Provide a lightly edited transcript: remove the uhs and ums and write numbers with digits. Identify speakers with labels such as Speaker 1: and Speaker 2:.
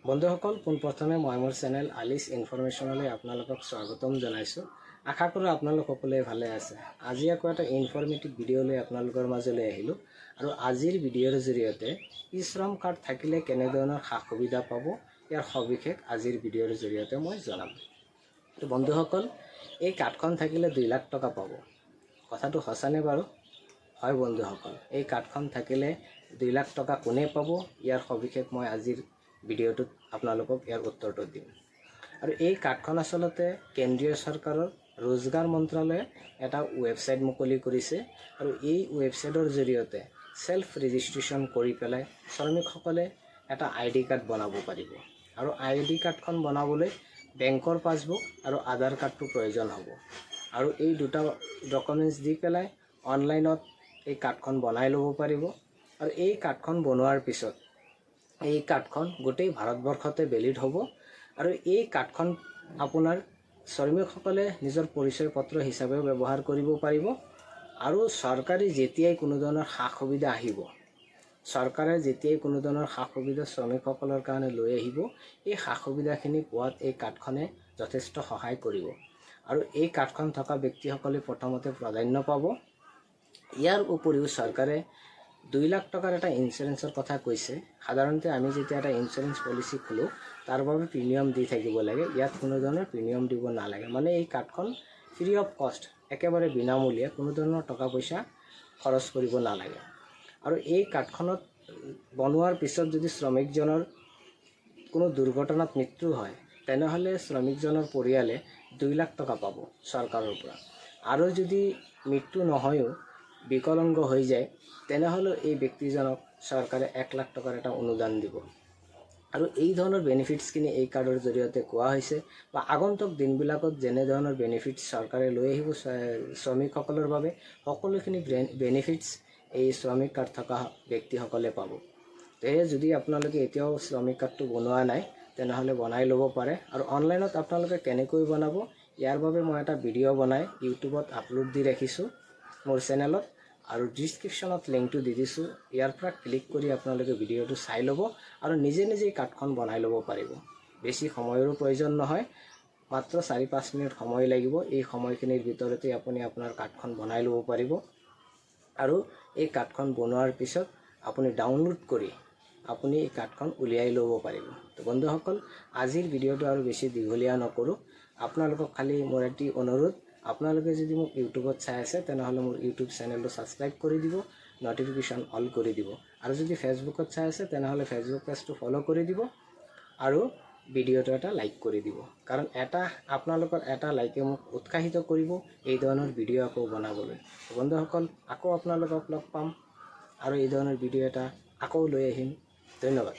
Speaker 1: বন্ধুসকল পোনপ্ৰথমে মই মোৰ চেনেল আলিছ ইনফৰমেশ্যনলৈ আপোনালোকক স্বাগতম জনাইছোঁ। আশা কৰোঁ আপোনালোক সকলোৱে ভালে আছে। আজি আকৌ এটা ইনফৰমেটিভ ভিডিঅ' লৈ আপোনালোকৰ মাজলৈ আহিলোঁ আৰু আজিৰ ভিডিঅ'ৰ জৰিয়তে ই-শ্ৰম কাৰ্ড থাকিলে কেনেধৰণৰ সা সুবিধা পাব ইয়াৰ সবিশেষ আজিৰ ভিডিঅ'ৰ জৰিয়তে মই জনাম। তো বন্ধুসকল, এই কাৰ্ডখন থাকিলে 2 লাখ টকা পাব। কথাটো সঁচানে বাৰু? হয় বন্ধুসকল, এই কাৰ্ডখন থাকিলে 2 লাখ টকা কোনে পাব ইয়াৰ সবিশেষ মই আজিৰ ভিডিঅ'টোত আপোনালোকক ইয়াৰ উত্তৰটো দিম। আৰু এই কাৰ্ডখন আচলতে কেন্দ্ৰীয় চৰকাৰৰ रोजगार মন্ত্ৰালয়ে এটা ৱেবছাইট মুকলি কৰিছে আৰু এই ৱেবছাইটৰ জৰিয়তে সেলফ ৰেজিষ্ট্ৰেশ্যন কৰি পেলাই শ্ৰমিকসকলে এটা আইডি কাৰ্ড বনাব পাৰিব। আৰু আইডি কাৰ্ডখন বনাবলৈ বেংকৰ পাছবুক আৰু আধাৰ কাৰ্ডটো প্ৰয়োজন হ'ব। আৰু এই দুটা ডকুমেন্টছ দি পেলাই অনলাইনত এই কাৰ্ডখন বনাই ল'ব পাৰিব। আৰু এই কাৰ্ডখন বনোৱাৰ পিছত এই কাৰ্ডখন গোটেই ভাৰতবৰ্ষতে ভেলিড হ'ব। আৰু এই কাৰ্ডখন আপোনাৰ শ্ৰমিকসকলে নিজৰ পৰিচয় পত্ৰ হিচাপে ব্যৱহাৰ কৰিব পাৰিব। আৰু চৰকাৰে যেতিয়াই কোনো ধৰণৰ সা সুবিধা আহিব, চৰকাৰে যেতিয়াই কোনো ধৰণৰ সা সুবিধা শ্ৰমিকসকলৰ কাৰণে লৈ আহিব, এই সা সুবিধাখিনি পোৱাত এই কাৰ্ডখনে যথেষ্ট সহায় কৰিব। আৰু এই কাৰ্ডখন থকা ব্যক্তিসকলে প্ৰথমতে প্ৰাধান্য পাব। ইয়াৰ উপৰিও চৰকাৰে 2 লাখ টকাৰ এটা ইঞ্চুৰেঞ্চৰ কথা কৈছে। সাধাৰণতে আমি যেতিয়া এটা ইঞ্চুৰেঞ্চ পলিচি খোলোঁ তাৰ বাবে প্ৰিমিয়াম দি থাকিব লাগে। ইয়াত কোনো ধৰণৰ প্ৰিমিয়াম দিব নালাগে, মানে এই কাৰ্ডখন ফ্ৰী অফ কষ্ট, একেবাৰে বিনামূলীয়া, কোনো ধৰণৰ টকা পইচা খৰচ কৰিব নালাগে। আৰু এই কাৰ্ডখনত বনোৱাৰ পিছত যদি শ্ৰমিকজনৰ কোনো দুৰ্ঘটনাত মৃত্যু হয় তেনেহ'লে শ্ৰমিকজনৰ পৰিয়ালে 2 লাখ টকা পাব চৰকাৰৰ পৰা। আৰু যদি মৃত্যু নহয়ও বিকলাংগ হৈ যায় তেনেহ'লে এই ব্যক্তিজনক চৰকাৰে 1 লাখ টকাৰ এটা অনুদান দিব। আৰু এই ধৰণৰ বেনিফিটছখিনি এই কাৰ্ডৰ জৰিয়তে কোৱা হৈছে বা আগন্তুক দিনবিলাকত যেনে ধৰণৰ বেনিফিটছ চৰকাৰে লৈ আহিব শ্ৰমিকসকলৰ বাবে, সকলোখিনি বেনিফিটছ এই শ্ৰমিক কাৰ্ড থকা ব্যক্তিসকলে পাব। সেয়ে যদি আপোনালোকে এতিয়াও শ্ৰমিক কাৰ্ডটো বনোৱা নাই তেনেহ'লে বনাই ল'ব পাৰে। আৰু অনলাইনত আপোনালোকে কেনেকৈ বনাব ইয়াৰ বাবে মই এটা ভিডিঅ' বনাই ইউটিউবত আপলোড দি ৰাখিছোঁ মোৰ চেনেলত, আৰু ডিছক্ৰিপশ্যনত লিংকটো দি দিছোঁ। ইয়াৰ পৰা ক্লিক কৰি আপোনালোকে ভিডিঅ'টো চাই ল'ব আৰু নিজে নিজেই কাৰ্ডখন বনাই ল'ব পাৰিব। বেছি সময়ৰো প্ৰয়োজন নহয়, মাত্ৰ 4-5 মিনিট সময় লাগিব। এই সময়খিনিৰ ভিতৰতে আপুনি আপোনাৰ কাৰ্ডখন বনাই ল'ব পাৰিব। আৰু এই কাৰ্ডখন বনোৱাৰ পিছত আপুনি ডাউনলোড কৰি আপুনি এই কাৰ্ডখন উলিয়াই ল'ব পাৰিব। তো বন্ধুসকল, আজিৰ ভিডিঅ'টো আৰু বেছি দীঘলীয়া নকৰোঁ। আপোনালোকক খালি মোৰ এটি অনুৰোধ, আপোনালোকে যদি মোক ইউটিউবত চাই আছে তেনেহ'লে মোৰ ইউটিউব চেনেলটো ছাবস্ক্ৰাইব কৰি দিব, নটিফিকেশ্যন অল কৰি দিব। আৰু যদি ফেচবুকত চাই আছে তেনেহ'লে ফেচবুক পেজটো ফ'ল' কৰি দিব আৰু ভিডিঅ'টো এটা লাইক কৰি দিব। কাৰণ আপোনালোকৰ এটা লাইকে মোক উৎসাহিত কৰিব এই ধৰণৰ ভিডিঅ' আকৌ বনাবলৈ। বন্ধুসকল, আকৌ আপোনালোকক লগ পাম আৰু এই ধৰণৰ ভিডিঅ' এটা আকৌ লৈ আহিম। ধন্যবাদ।